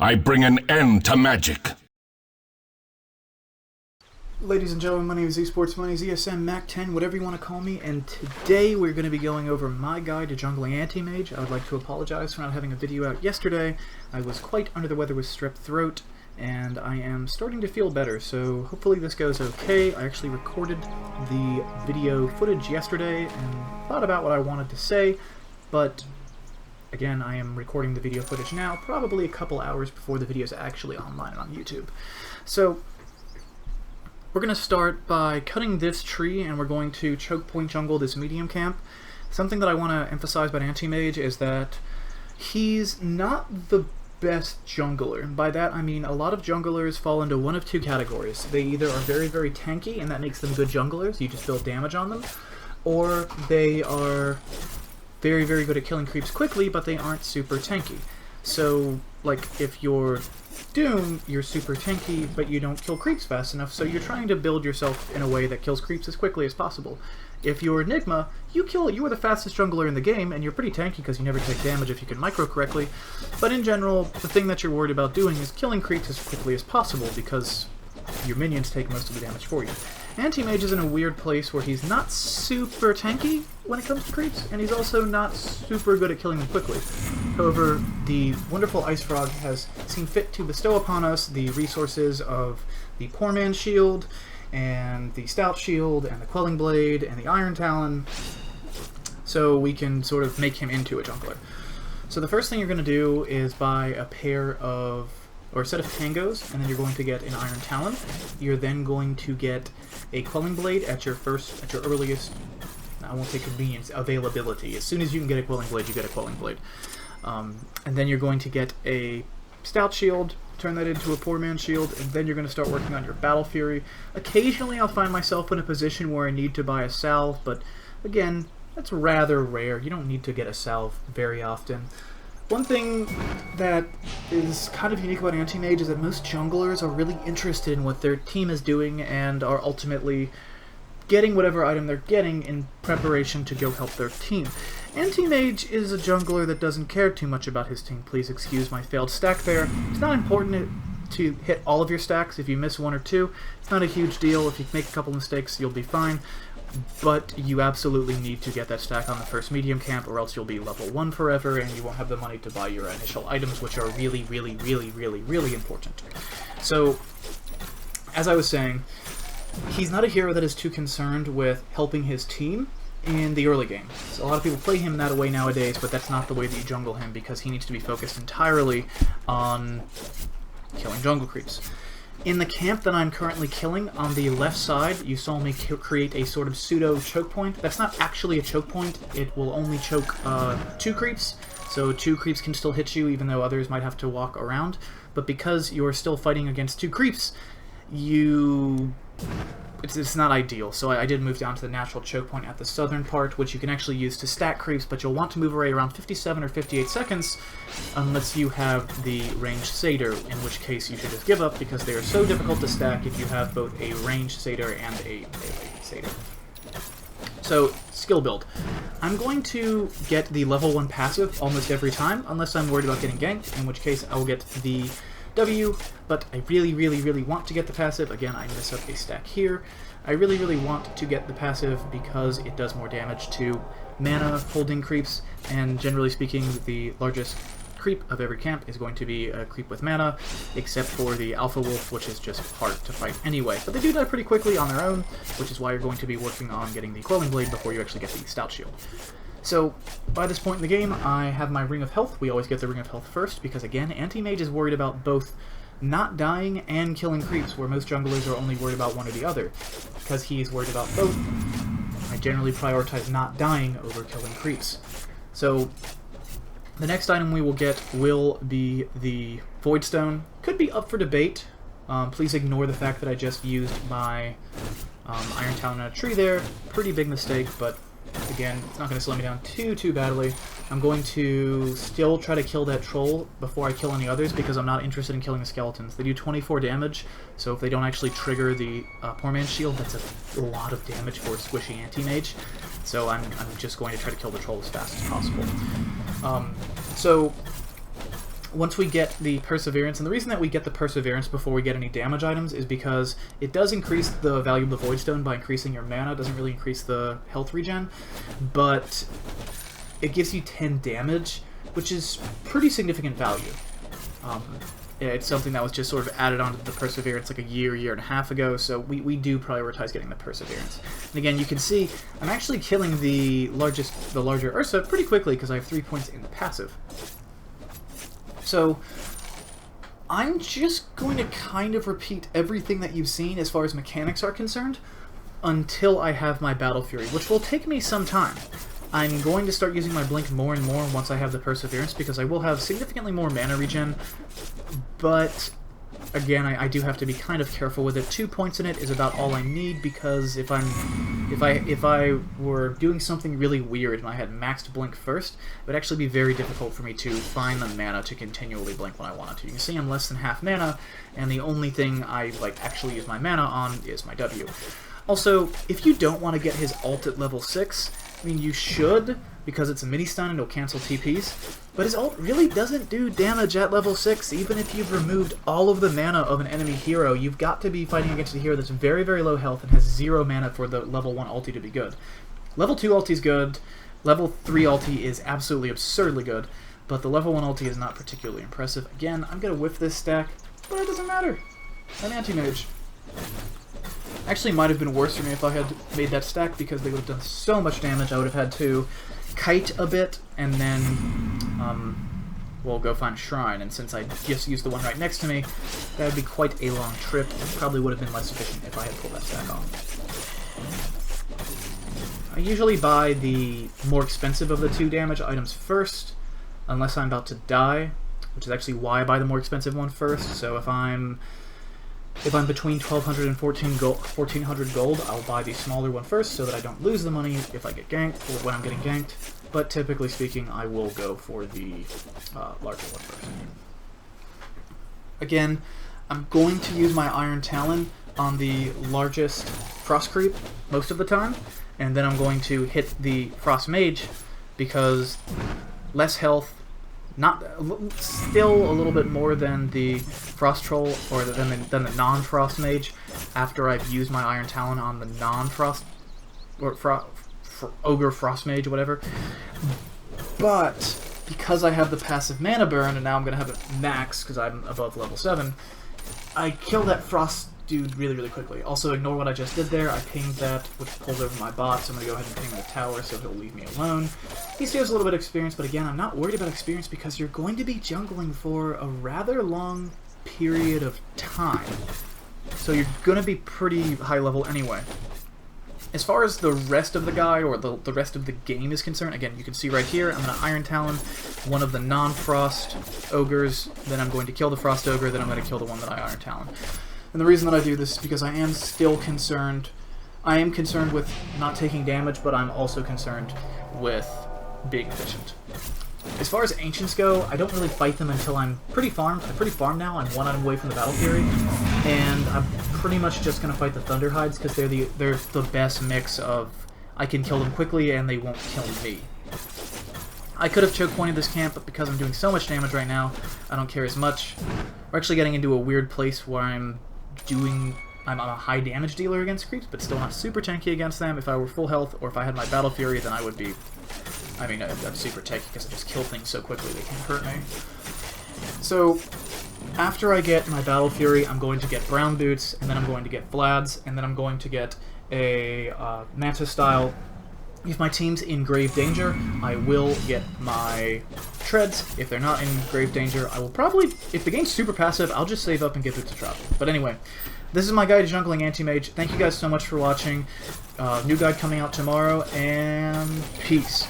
I bring an end to magic. Ladies and gentlemen, my name is eSportsMonies, ESM, Mac10, whatever you want to call me, and today we're going to be going over my guide to jungling Antimage. I would like to apologize for not having a video out yesterday. I was quite under the weather with strep throat, and I am starting to feel better, so hopefully this goes okay. I actually recorded the video footage yesterday and thought about what I wanted to say, but again, I am recording the video footage now, probably a couple hours before the video is actually online on YouTube. So we're going to start by cutting this tree, and we're going to choke point jungle this medium camp. Something that I want to emphasize about Antimage is that he's not the best jungler. And by that I mean a lot of junglers fall into one of two categories. They either are very, very tanky, and that makes them good junglers, you just build damage on them, or they are very, very good at killing creeps quickly, but they aren't super tanky. So, like, if you're Doom, you're super tanky, but you don't kill creeps fast enough, so you're trying to build yourself in a way that kills creeps as quickly as possible. If you're Enigma, you are the fastest jungler in the game, and you're pretty tanky because you never take damage if you can micro correctly, but in general, the thing that you're worried about doing is killing creeps as quickly as possible, because your minions take most of the damage for you. Antimage is in a weird place where he's not super tanky when it comes to creeps, and he's also not super good at killing them quickly. However, the wonderful Ice Frog has seen fit to bestow upon us the resources of the Poor Man's Shield, and the Stout Shield, and the Quelling Blade, and the Iron Talon, so we can sort of make him into a jungler. So the first thing you're going to do is buy a set of tangos, and then you're going to get an Iron Talon. You're then going to get a Quelling Blade at your earliest, I won't say convenience, availability. As soon as you can get a Quelling Blade, you get a Quelling Blade. And then you're going to get a Stout Shield, turn that into a Poor Man's Shield, and then you're going to start working on your Battle Fury. Occasionally I'll find myself in a position where I need to buy a salve, but again, that's rather rare. You don't need to get a salve very often. One thing that is kind of unique about Antimage is that most junglers are really interested in what their team is doing and are ultimately getting whatever item they're getting in preparation to go help their team. Antimage is a jungler that doesn't care too much about his team. Please excuse my failed stack there. It's not important to hit all of your stacks. If you miss one or two, it's not a huge deal. If you make a couple mistakes, you'll be fine. But you absolutely need to get that stack on the first medium camp, or else you'll be level 1 forever, and you won't have the money to buy your initial items, which are really, really, really, really, really important. So, as I was saying, he's not a hero that is too concerned with helping his team in the early game. So a lot of people play him that way nowadays, but that's not the way that you jungle him, because he needs to be focused entirely on killing jungle creeps. In the camp that I'm currently killing, on the left side, you saw me create a sort of pseudo choke point. That's not actually a choke point. It will only choke 2 creeps, so 2 creeps can still hit you even though others might have to walk around. But because you're still fighting against 2 creeps, it's not ideal. So I did move down to the natural choke point at the southern part, which you can actually use to stack creeps, but you'll want to move away around 57 or 58 seconds unless you have the ranged satyr, in which case you should just give up, because they are so difficult to stack if you have both a ranged satyr and a melee satyr. So, skill build. I'm going to get the level 1 passive almost every time, unless I'm worried about getting ganked, in which case I will get the W, but I really, really, really want to get the passive. Again, I miss up a stack here. I really, really want to get the passive because it does more damage to mana holding creeps, and generally speaking, the largest creep of every camp is going to be a creep with mana, except for the Alpha Wolf, which is just hard to fight anyway. But they do die pretty quickly on their own, which is why you're going to be working on getting the Quelling Blade before you actually get the Stout Shield. So, by this point in the game, I have my Ring of Health. We always get the Ring of Health first, because again, Antimage is worried about both not dying and killing creeps, where most junglers are only worried about one or the other. Because he's worried about both, I generally prioritize not dying over killing creeps. So, the next item we will get will be the Void Stone. Could be up for debate. Please ignore the fact that I just used my Iron Talon on a tree there. Pretty big mistake, but again, it's not going to slow me down too badly. I'm going to still try to kill that troll before I kill any others, because I'm not interested in killing the skeletons. They do 24 damage, so if they don't actually trigger the Poor Man's Shield, that's a lot of damage for a squishy Antimage. So I'm just going to try to kill the troll as fast as possible. So once we get the Perseverance, and the reason that we get the Perseverance before we get any damage items is because it does increase the value of the Void Stone by increasing your mana. It doesn't really increase the health regen, but it gives you 10 damage, which is pretty significant value. It's something that was just sort of added onto the Perseverance like a year and a half ago, so we do prioritize getting the Perseverance. And again, you can see I'm actually killing the larger Ursa pretty quickly because I have 3 points in the passive. So I'm just going to kind of repeat everything that you've seen as far as mechanics are concerned until I have my Battle Fury, which will take me some time. I'm going to start using my Blink more and more once I have the Perseverance, because I will have significantly more mana regen, but again, I do have to be kind of careful with it. 2 points in it is about all I need, because if I were doing something really weird and I had maxed Blink first, it would actually be very difficult for me to find the mana to continually Blink when I wanted to. You can see I'm less than half mana, and the only thing I actually use my mana on is my W. Also, if you don't want to get his ult at level 6, I mean, you should, because it's a mini-stun and it'll cancel TPs, but his ult really doesn't do damage at level 6. Even if you've removed all of the mana of an enemy hero, you've got to be fighting against a hero that's very, very low health and has 0 mana for the level 1 ulti to be good. Level 2 ulti is good, level 3 ulti is absolutely absurdly good, but the level 1 ulti is not particularly impressive. Again, I'm going to whiff this stack, but it doesn't matter. I'm Antimage. Actually, might have been worse for me if I had made that stack, because they would have done so much damage. I would have had to kite a bit, and then, we'll go find a shrine. And since I just used the one right next to me, that would be quite a long trip, and probably would have been less efficient if I had pulled that stack off. I usually buy the more expensive of the 2 damage items first, unless I'm about to die, which is actually why I buy the more expensive one first. So if I'm between 1,200 and 1,400 gold, I'll buy the smaller one first so that I don't lose the money if I get ganked, or when I'm getting ganked. But typically speaking, I will go for the larger one first. Again, I'm going to use my Iron Talon on the largest Frost Creep most of the time, and then I'm going to hit the Frost Mage, because less health, still a little bit more than the Frost Troll, or than the non-Frost Mage, after I've used my Iron Talon on the non-Frost, or Ogre Frost Mage, or whatever. But because I have the passive mana burn, and now I'm going to have it max because I'm above level 7, I kill that Frost dude really, really quickly. Also, ignore what I just did there. I pinged that, which pulled over my bot, so I'm going to go ahead and ping the tower so he'll leave me alone. He still has a little bit of experience, but again, I'm not worried about experience because you're going to be jungling for a rather long period of time. So you're going to be pretty high level anyway. As far as the rest of the guy, or the rest of the game is concerned, again, you can see right here, I'm going to Iron Talon one of the non-Frost Ogres, then I'm going to kill the Frost Ogre, then I'm going to kill the one that I Iron Talon. And the reason that I do this is because I am still concerned. I am concerned with not taking damage, but I'm also concerned with being efficient. As far as Ancients go, I don't really fight them until I'm pretty farmed. I'm pretty farmed now. I'm 1 item away from the Battle Fury, and I'm pretty much just going to fight the Thunderhides because they're the best mix of I can kill them quickly and they won't kill me. I could have choke pointed this camp, but because I'm doing so much damage right now, I don't care as much. We're actually getting into a weird place where I'm a high damage dealer against creeps, but still not super tanky against them. If I were full health, or if I had my Battle Fury, then I would be... I mean, I'm super tanky because I just kill things so quickly they can't hurt me. So, after I get my Battle Fury, I'm going to get Brown Boots, and then I'm going to get Vlad's, and then I'm going to get a Mantis style. If my team's in grave danger, I will get my Treads. If they're not in grave danger, I will probably, if the game's super passive, I'll just save up and get Boots of Travel. But anyway, this is my guide to jungling Antimage. Thank you guys so much for watching. New guide coming out tomorrow, and peace.